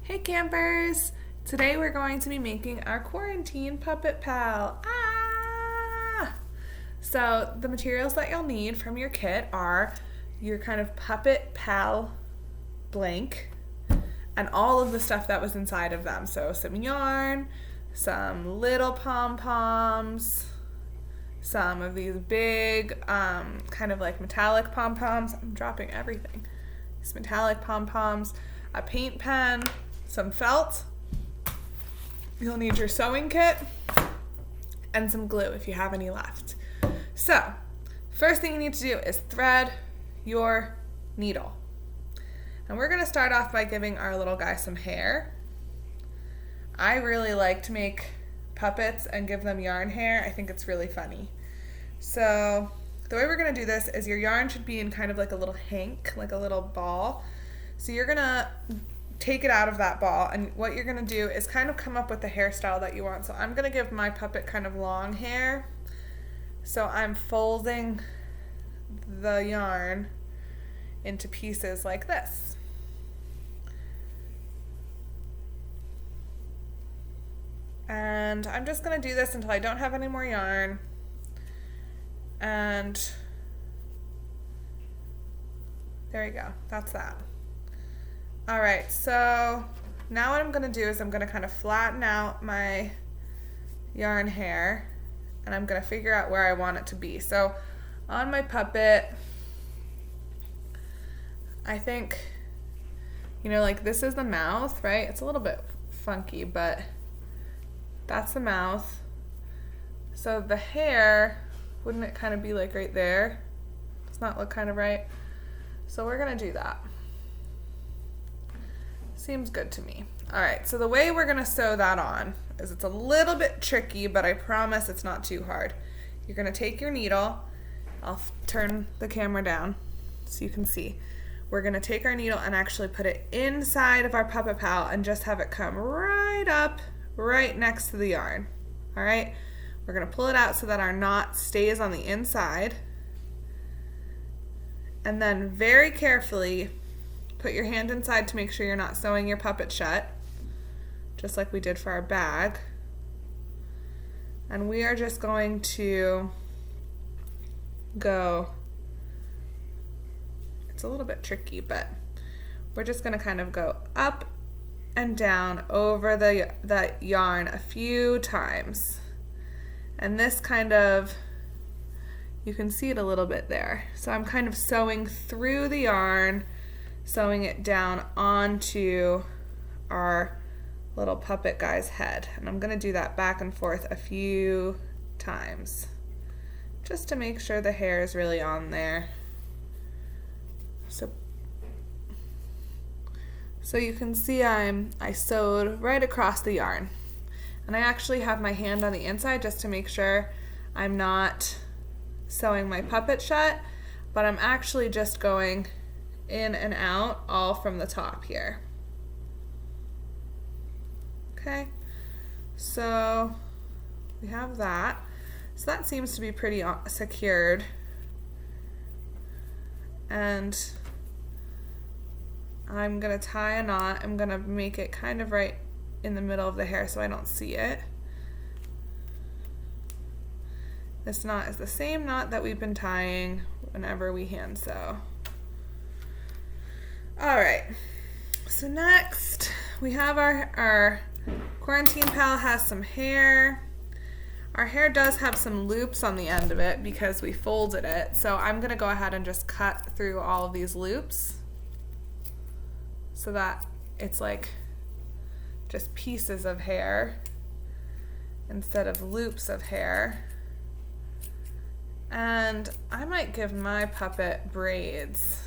Hey campers! Today we're going to be making our quarantine puppet pal. So the materials that you'll need from your kit are your kind of puppet pal blank and all of the stuff that was inside of them. So some yarn, some little pom-poms, some of these big kind of like metallic pom-poms. I'm dropping everything. These metallic pom-poms, a paint pen, some felt. You'll need your sewing kit and some glue if you have any left. So, first thing you need to do is thread your needle. And we're gonna start off by giving our little guy some hair. I really like to make puppets and give them yarn hair. I think it's really funny. So, the way we're gonna do this is your yarn should be in kind of like a little hank, like a little ball. So you're gonna take it out of that ball, and what you're gonna do is kind of come up with the hairstyle that you want. So I'm gonna give my puppet kind of long hair. So I'm folding the yarn into pieces like this. And I'm just gonna do this until I don't have any more yarn. And there you go, that's that. All right, so now what I'm gonna do is I'm gonna kind of flatten out my yarn hair, and I'm gonna figure out where I want it to be. So on my puppet, I think, like this is the mouth, right? It's a little bit funky, but that's the mouth. So the hair, wouldn't it kind of be like right there? Does not look kind of right? So we're gonna do that. Seems good to me. All right, so the way we're gonna sew that on is it's a little bit tricky, but I promise it's not too hard. You're gonna take your needle. I'll turn the camera down so you can see. We're gonna take our needle and actually put it inside of our puppet pal and just have it come right up, right next to the yarn. All right, we're gonna pull it out so that our knot stays on the inside. And then very carefully put your hand inside to make sure you're not sewing your puppet shut, just like we did for our bag. And we are just going to go, it's a little bit tricky, but we're just gonna kind of go up and down over the yarn a few times. And this kind of, you can see it a little bit there. So I'm kind of sewing through the yarn, sewing it down onto our little puppet guy's head. And I'm gonna do that back and forth a few times just to make sure the hair is really on there. So you can see I sewed right across the yarn. And I actually have my hand on the inside just to make sure I'm not sewing my puppet shut, but I'm actually just going in and out all from the top here. Okay, so we have that. So that seems to be pretty secured. And I'm gonna tie a knot. I'm gonna make it kind of right in the middle of the hair so I don't see it. This knot is the same knot that we've been tying whenever we hand sew. All right, so next we have our quarantine pal has some hair. Our hair does have some loops on the end of it because we folded it. So I'm gonna go ahead and just cut through all of these loops so that it's like just pieces of hair instead of loops of hair. And I might give my puppet braids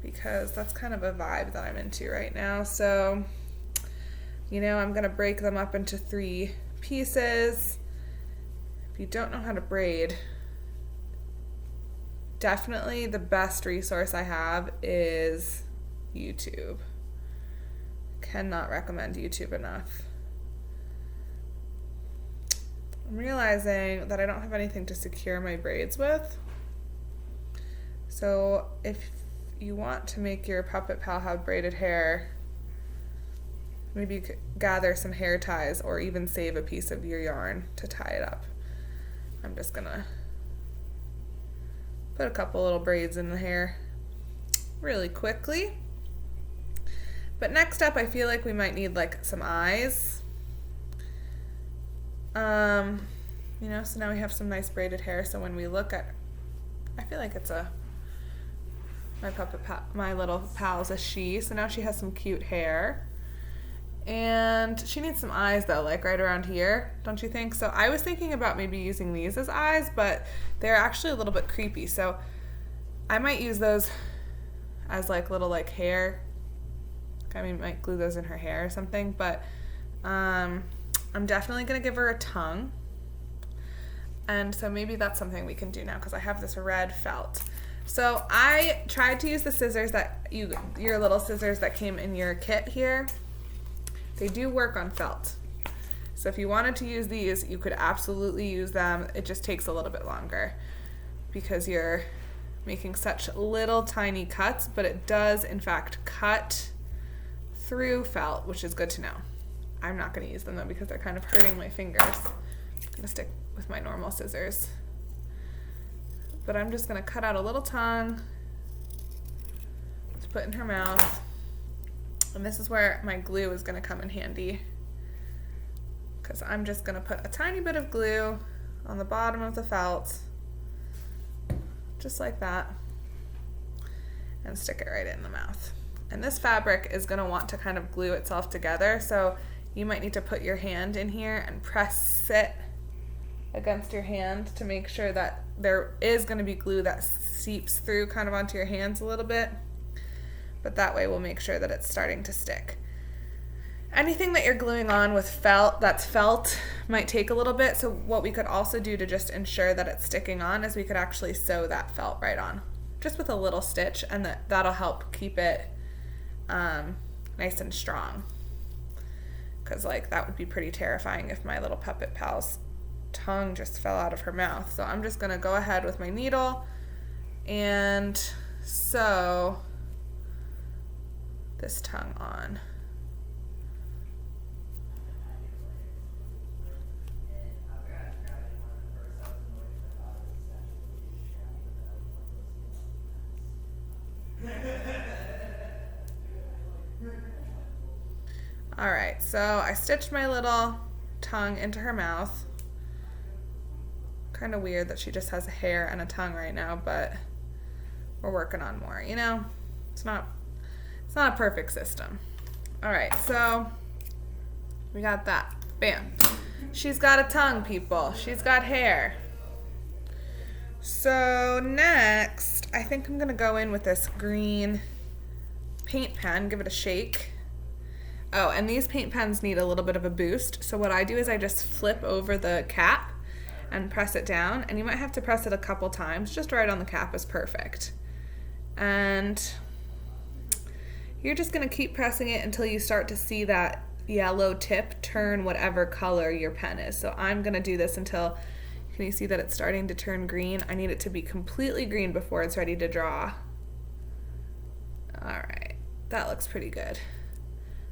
because that's kind of a vibe that I'm into right now. So, I'm gonna break them up into 3 pieces. If you don't know how to braid, definitely the best resource I have is YouTube. Cannot recommend YouTube enough. I'm realizing that I don't have anything to secure my braids with. So if you want to make your puppet pal have braided hair, Maybe you could gather some hair ties or even save a piece of your yarn to tie it up. I'm just gonna put a couple little braids in the hair really quickly. But next up, I feel like we might need like some eyes. You know, so now we have some nice braided hair. So when we look at, I feel like it's my little pal's a she. So now she has some cute hair. And she needs some eyes though, like right around here, don't you think? So I was thinking about maybe using these as eyes, but they're actually a little bit creepy. So I might use those as like little like hair. I mean, might glue those in her hair or something, but I'm definitely gonna give her a tongue. And so maybe that's something we can do now because I have this red felt. So I tried to use the scissors that your little scissors that came in your kit here. They do work on felt. So if you wanted to use these, you could absolutely use them. It just takes a little bit longer because you're making such little tiny cuts, but it does in fact cut through felt, which is good to know. I'm not going to use them though because they're kind of hurting my fingers. I'm going to stick with my normal scissors. But I'm just going to cut out a little tongue to put in her mouth. And this is where my glue is going to come in handy because I'm just going to put a tiny bit of glue on the bottom of the felt, just like that, and stick it right in the mouth. And this fabric is going to want to kind of glue itself together, so you might need to put your hand in here and press it against your hand to make sure that there is going to be glue that seeps through kind of onto your hands a little bit. But that way we'll make sure that it's starting to stick. Anything that you're gluing on with felt, that's felt, might take a little bit. So what we could also do to just ensure that it's sticking on is we could actually sew that felt right on, just with a little stitch, and that'll help keep it nice and strong. Because like that would be pretty terrifying if my little puppet pal's tongue just fell out of her mouth. So I'm just gonna go ahead with my needle and sew this tongue on. All right, so I stitched my little tongue into her mouth. Kind of weird that she just has a hair and a tongue right now, but we're working on more, you know? It's not a perfect system. All right, so we got that. Bam. She's got a tongue, people. She's got hair. So next, I think I'm gonna go in with this green paint pen, give it a shake. Oh, and these paint pens need a little bit of a boost. So what I do is I just flip over the cap and press it down. And you might have to press it a couple times. Just right on the cap is perfect. And you're just gonna keep pressing it until you start to see that yellow tip turn whatever color your pen is. So I'm gonna do this until, can you see that it's starting to turn green? I need it to be completely green before it's ready to draw. All right, that looks pretty good.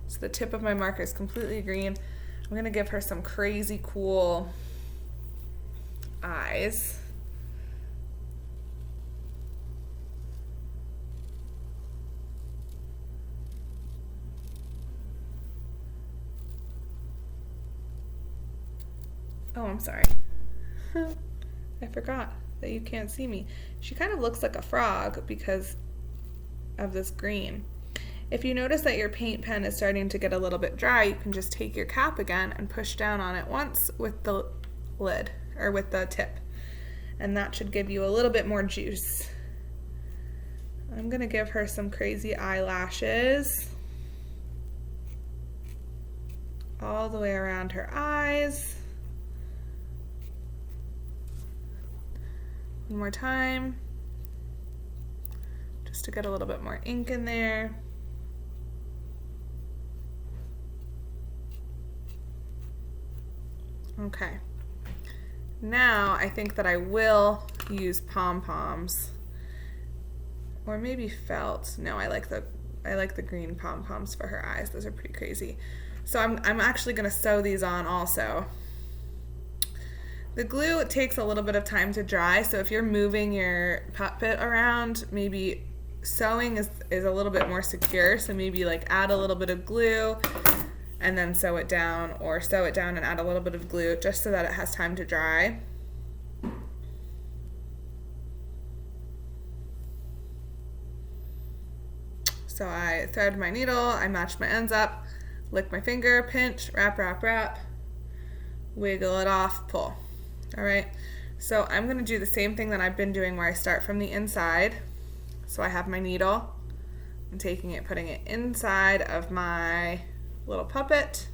So the tip of my marker is completely green. I'm gonna give her some crazy cool eyes. Oh, I'm sorry. I forgot that you can't see me. She kind of looks like a frog because of this green. If you notice that your paint pen is starting to get a little bit dry, you can just take your cap again and push down on it once with the lid, or with the tip. And that should give you a little bit more juice. I'm gonna give her some crazy eyelashes all the way around her eyes. One more time, just to get a little bit more ink in there. Okay, now I think that I will use pom-poms, or maybe felt. No, I like the green pom-poms for her eyes. Those are pretty crazy. So I'm actually going to sew these on also. The glue takes a little bit of time to dry, so if you're moving your puppet around, maybe sewing is a little bit more secure, so maybe like add a little bit of glue and then sew it down, or sew it down and add a little bit of glue just so that it has time to dry. So I thread my needle, I match my ends up, lick my finger, pinch, wrap, wrap, wrap, wiggle it off, pull. All right, so I'm gonna do the same thing that I've been doing where I start from the inside. So I have my needle, I'm taking it, putting it inside of my little puppet,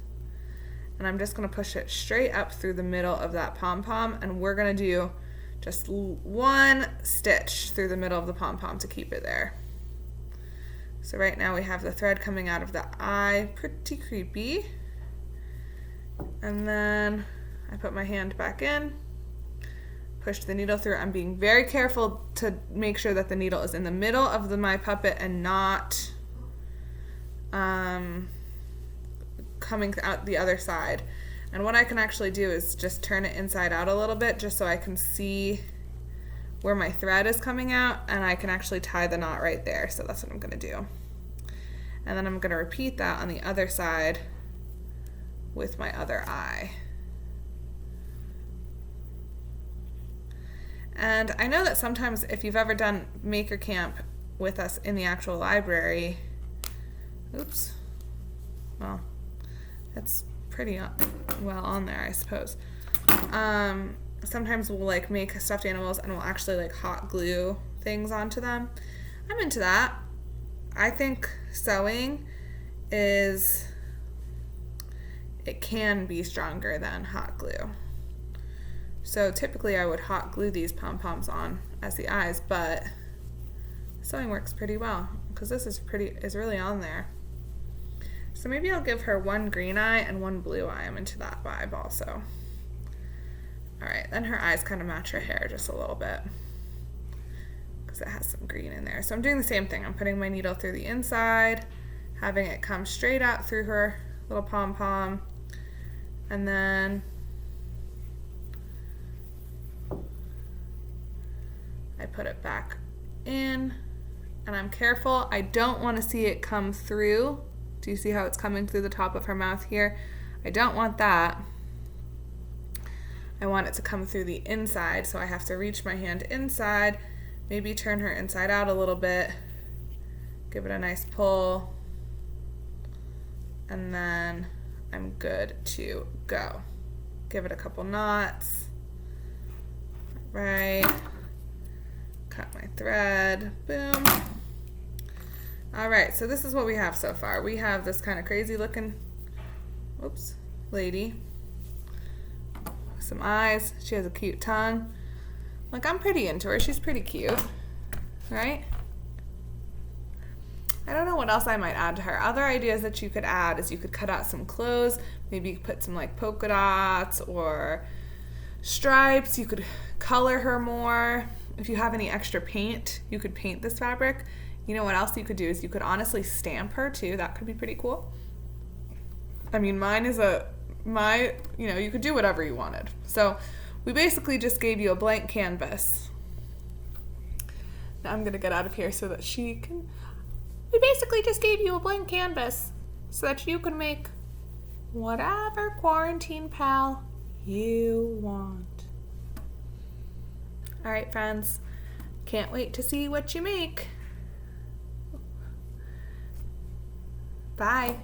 and I'm just gonna push it straight up through the middle of that pom-pom, and we're gonna do just one stitch through the middle of the pom-pom to keep it there. So right now we have the thread coming out of the eye, pretty creepy. And then I put my hand back in, push the needle through. I'm being very careful to make sure that the needle is in the middle of my puppet and not coming out the other side. And what I can actually do is just turn it inside out a little bit just so I can see where my thread is coming out, and I can actually tie the knot right there. So that's what I'm going to do. And then I'm going to repeat that on the other side with my other eye. And I know that sometimes if you've ever done Maker Camp with us in the actual library, oops, well, that's pretty well on there, I suppose. Sometimes we'll like make stuffed animals and we'll actually like hot glue things onto them. I'm into that. I think sewing it can be stronger than hot glue. So typically I would hot glue these pom-poms on as the eyes, but sewing works pretty well because this is really on there. So maybe I'll give her one green eye and one blue eye. I'm into that vibe also. All right, then her eyes kind of match her hair just a little bit because it has some green in there. So I'm doing the same thing. I'm putting my needle through the inside, having it come straight out through her little pom-pom, and then I put it back in, and I'm careful. I don't want to see it come through. Do you see how it's coming through the top of her mouth here? I don't want that. I want it to come through the inside, so I have to reach my hand inside, maybe turn her inside out a little bit, give it a nice pull, and then I'm good to go. Give it a couple knots. Right. Cut my thread. Boom. All right, so this is what we have so far. We have this kind of crazy looking, oops, lady. Some eyes. She has a cute tongue. Like, I'm pretty into her. She's pretty cute, right? I don't know what else I might add to her. Other ideas that you could add is you could cut out some clothes. Maybe you could put some like polka dots or stripes. You could color her more. If you have any extra paint, you could paint this fabric. You know what else you could do is you could honestly stamp her too. That could be pretty cool. I mean, you could do whatever you wanted. So we basically just gave you a blank canvas. Now I'm gonna get out of here so that she can, we basically just gave you a blank canvas so that you can make whatever quarantine pal you want. All right, friends, can't wait to see what you make. Bye.